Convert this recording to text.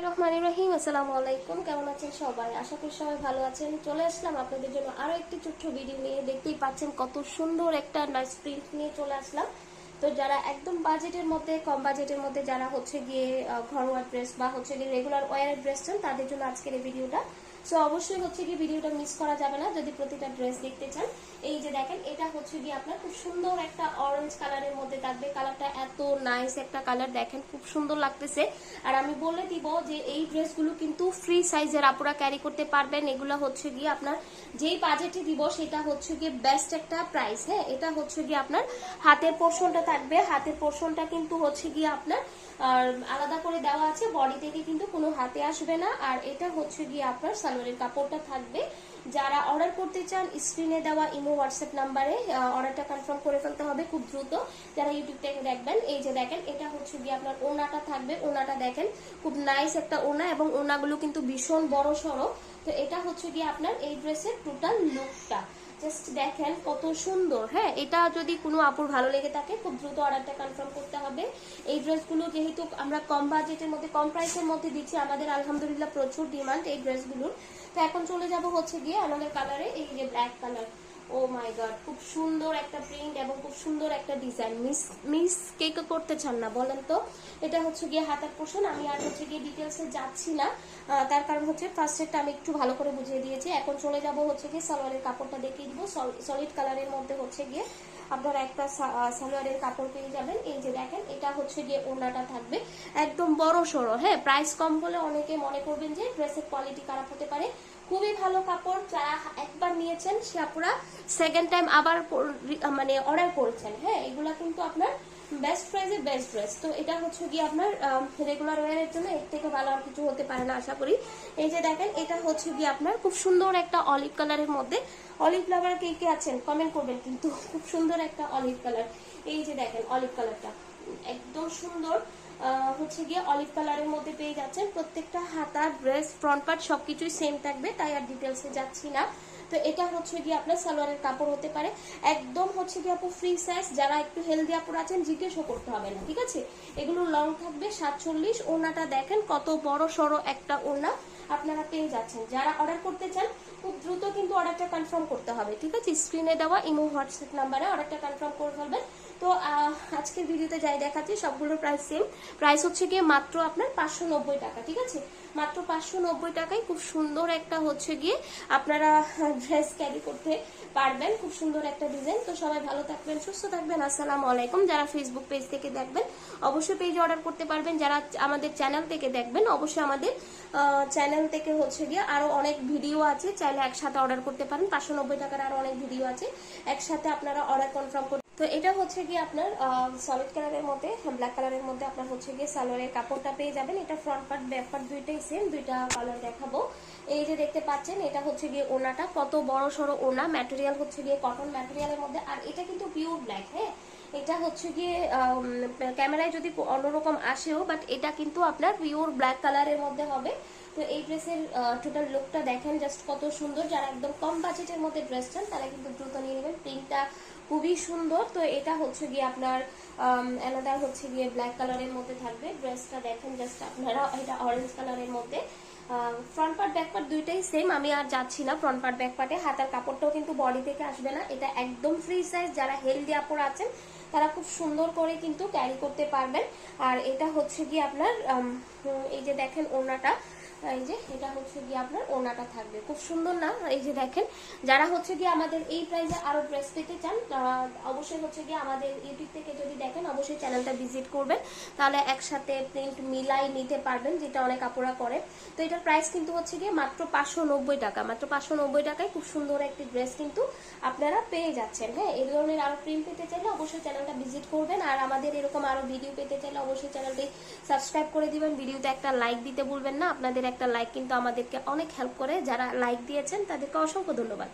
রহমানির রহিম। আসসালামু আলাইকুম। কেমন আছেন সবাই? আশা করি সবাই ভালো আছেন। চলে আসলাম আপনাদের জন্য আরো একটি ছোট্ট ভিডিও নিয়ে। দেখতেই পাচ্ছেন কত সুন্দর একটা নাইস প্রিন্ট নিয়ে চলে আসলাম। তো যারা একদম বাজেটের মধ্যে, কম বাজেটের মধ্যে যারা হচ্ছে গিয়ে ঘরোয়া ড্রেস বা হচ্ছে গিয়ে রেগুলার ওয়ারের ড্রেস চান, তাদের জন্য আজকের এই ভিডিওটা। সো অবশ্যই হচ্ছে গিয়ে ভিডিওটা মিস করা যাবে না যদি প্রতিটা ড্রেস দেখতে চান। এই যে দেখেন, এটা হচ্ছে গিয়ে আপনার খুব সুন্দর একটা অরেঞ্জ কালারের মধ্যে থাকবে। কালারটা এত নাইস একটা কালার, দেখেন খুব সুন্দর লাগতেছে। আর আমি বলে দিব যে এই ড্রেসগুলো কিন্তু ফ্রি সাইজের আপুরা ক্যারি করতে পারবেন। এগুলো হচ্ছে গিয়ে আপনার যেই বাজেটে দিব সেটা হচ্ছে গিয়ে বেস্ট একটা প্রাইস। হ্যাঁ, এটা হচ্ছে গিয়ে আপনার হাতের পোর্শনটা থাকবে। হাতের পোর্শনটা কিন্তু হচ্ছে গিয়ে আপনার আলাদা করে দেওয়া আছে, বডি থেকে কিন্তু কোনো হাতে আসবে না। আর এটা হচ্ছে গিয়ে আপনার সালোয়ারের কাপড়টা থাকবে। যারা অর্ডার করতে চান স্ক্রিনে দেওয়া ইমো হোয়াটসঅ্যাপ নাম্বারে অর্ডারটা কনফার্ম করে ফেলতে হবে খুব দ্রুত। যারা ইউটিউব থেকে দেখবেন, এই যে দেখেন, এটা হচ্ছে গিয়ে আপনার ওনাটা থাকবে। ওনাটা দেখেন খুব নাইস একটা ওনা, এবং ওনাগুলো কিন্তু ভীষণ বড় সড়ো। তো এটা হচ্ছে গিয়ে আপনার এই ড্রেসের টোটাল লুকটা জাস্ট দেখেন কত সুন্দর। হ্যাঁ, এটা যদি কোনো আপুর ভালো লেগে থাকে খুব দ্রুত অর্ডারটা কনফার্ম করতে হবে। এই ড্রেসগুলো যেহেতু আমরা কম বাজেটের মধ্যে, কম প্রাইসের মধ্যে দিচ্ছি, আমাদের আলহামদুলিল্লাহ প্রচুর ডিমান্ড এই ড্রেসগুলোর। তো এখন চলে যাব হচ্ছে গিয়ে আমাদের কালারে। এই যে ব্ল্যাক কালার, ও মাই গড, খুব সুন্দর একটা প্রিন্ট এবং খুব সুন্দর একটা ডিজাইন। মিস কে করতে চান না বলেন তো? এটা হচ্ছে গিয়ে হাতের পোর্শন। আমি আর হচ্ছে গিয়ে ডিটেলসে যাচ্ছি না, তার কারণ হচ্ছে ফার্স্ট সেটটা আমি একটু ভালো করে বুঝিয়ে দিয়েছি। এখন চলে যাব হচ্ছে গিয়ে সালোয়ারের কাপড়টা দেখিয়ে দিব। সলিড কালারের মধ্যে হচ্ছে গিয়ে আপনারা একটা সালোয়ারের কাপড় পেয়ে যাবেন। এই যে দেখেন, এটা হচ্ছে গিয়ে ওড়নাটা থাকবে একদম বড় সড়ো। হ্যাঁ, প্রাইস কম হলে অনেকে মনে করবেন যে ড্রেসের কোয়ালিটি খারাপ হতে পারে। খুবই ভালো কাপড়। যারা একবার নিয়েছেন সে আপুরা সেকেন্ড টাইম আবার মানে অর্ডার করেছেন। হ্যাঁ, এগুলা কিন্তু আপনার বেস্ট প্রাইসে বেস্ট ড্রেস। তো এটা হচ্ছে গিয়ে আপনার রেগুলার ওয়ারের জন্য এর থেকে ভালো আর কিছু হতে পারে না আশা করি। এই যে দেখেন, এটা হচ্ছে গিয়ে আপনার খুব সুন্দর একটা অলিভ কালারের মধ্যে। অলিভ লাভার কে কে আছেন কমেন্ট করবেন কিন্তু। খুব সুন্দর একটা অলিভ কালার। এই যে দেখেন, অলিভ কালারটা একদম সুন্দর। হচ্ছে গিয়ে অলিভ কালারের মধ্যে পেয়ে যাচ্ছেন। প্রত্যেকটা হাতা, ড্রেস, ফ্রন্ট পার্ট সবকিছুই সেম থাকবে, তাই আর ডিটেলসে যাচ্ছি না। তো এটা হচ্ছে গিয়ে আপনার সালোয়ারের কাপড় হতে পারে একদম হচ্ছে গিয়ে আপু ফ্রি সাইজ। যারা একটু হেলদি আপুর আছেন জিজ্ঞেসও করতে হবে না, ঠিক আছে? এগুলো লং থাকবে 47। ওনাটা দেখেন কত বড় সড়ো একটা ওনা আপনারা পেয়ে যাচ্ছেন। যারা অর্ডার করতে চান খুব দ্রুত কিন্তু অর্ডারটা কনফার্ম করতে হবে, ঠিক আছে? স্ক্রিনে দেওয়া ইমো হোয়াটসঅ্যাপ নাম্বারে অর্ডারটা কনফার্ম করে ফেলবেন। তো আজকের ভিডিওতে যাই দেখাচ্ছি সবগুলোর প্রাইস সেম। প্রাইস হচ্ছে গিয়ে মাত্র আপনার 590 টাকা, ঠিক আছে? মাত্র 590 টাকায় খুব সুন্দর একটা হচ্ছে গিয়ে আপনারা ড্রেস ক্যারি করতে পারবেন। খুব সুন্দর একটা ডিজাইন। তো সবাই ভালো থাকবেন, সুস্থ থাকবেন। আসসালামু আলাইকুম। যারা ফেসবুক পেজ থেকে দেখবেন অবশ্যই পেজে অর্ডার করতে পারবেন। যারা আমাদের চ্যানেল থেকে দেখবেন অবশ্যই আমাদের চ্যানেল থেকে হচ্ছে গিয়ে আরো অনেক ভিডিও আছে, চাইলে একসাথে অর্ডার করতে পারেন। 590 টাকার আরো অনেক ভিডিও আছে, একসাথে আপনারা অর্ডার কনফার্ম করতে। তো এটা হচ্ছে গিয়ে আপনার সলিড কালারের মধ্যে, ব্ল্যাক কালারের মধ্যে আপনার হচ্ছে গিয়ে সালোয়ারের কাপড়টা পেয়ে যাবেন। এটা ফ্রন্ট পার্ট ব্যাক পার্ট দুইটাই সেম, দুইটা কালার দেখাবো। এই যে দেখতে পাচ্ছেন, এটা হচ্ছে গিয়ে ওনাটা কত বড় সড়ো ওনা। ম্যাটেরিয়াল হচ্ছে গিয়ে কটন ম্যাটেরিয়ালের মধ্যে, আর এটা কিন্তু পিওর ব্ল্যাক। হ্যাঁ, এটা হচ্ছে গিয়ে ক্যামেরায় যদি অন্যরকম আসেও, বাট এটা কিন্তু আপনার পিওর ব্ল্যাক কালারের মধ্যে হবে। তো এই ড্রেসের টোটাল লুকটা দেখেন জাস্ট কত সুন্দর। যারা একদম কম বাজেটের মধ্যে ড্রেস চান তারা কিন্তু দ্রুত নিয়ে নেবেন। প্রিন্টটা খুবই সুন্দর। তো এটা হচ্ছে গিয়ে আপনার অ্যানাদার হচ্ছে গিয়ে ব্ল্যাক কালারের মধ্যে থাকবে। ড্রেসটা দেখেন জাস্ট আপনারা, এটা অরেঞ্জ কালারের মধ্যে। ফ্রন্ট পার্ট ব্যাক পার্ট দুইটাই সেম। আমি আর যাচ্ছি না ফ্রন্ট পার্ট ব্যাক পার্টে। হাতার কাপড়টাও কিন্তু বডি থেকে আসবে না। এটা একদম ফ্রি সাইজ। যারা হেলদি আপুর আছেন তারা খুব সুন্দর করে কিন্তু ক্যারি করতে পারবেন। আর এটা হচ্ছে গিয়ে আপনার এই যে দেখেন ওড়নাটা, এই যে এটা হচ্ছে গিয়ে আপনার ওড়নাটা থাকবে খুব সুন্দর না? এই যে দেখেন, যারা হচ্ছে গিয়ে আমাদের এই প্রাইসে আরো ড্রেস পেতে চান অবশ্যই হচ্ছে গিয়ে আমাদের ইউটিউব থেকে যদি দেখেন অবশ্যই চ্যানেলটা ভিজিট করবেন, তাহলে একসাথে প্রিন্ট মিলাই নিতে পারবেন, যেটা অনেক আপুরা করে। তো এটার প্রাইস কিন্তু হচ্ছে গিয়ে মাত্র 590 টাকা। মাত্র 590 টাকায় খুব সুন্দর একটি ড্রেস কিন্তু আপনারা পেয়ে যাচ্ছেন। হ্যাঁ, এই ধরনের আরো প্রিন্ট পেতে চাইলে অবশ্যই চ্যানেলটা ভিজিট করবেন। আর আমাদের এরকম আরো ভিডিও পেতে চাইলে অবশ্যই চ্যানেলটি সাবস্ক্রাইব করে দিবেন। ভিডিওতে একটা লাইক দিতে ভুলবেন না। আপনাদের একটা লাইক কিন্তু আমাদেরকে অনেক হেল্প করে। যারা লাইক দিয়েছেন তাদেরকে অসংখ্য ধন্যবাদ।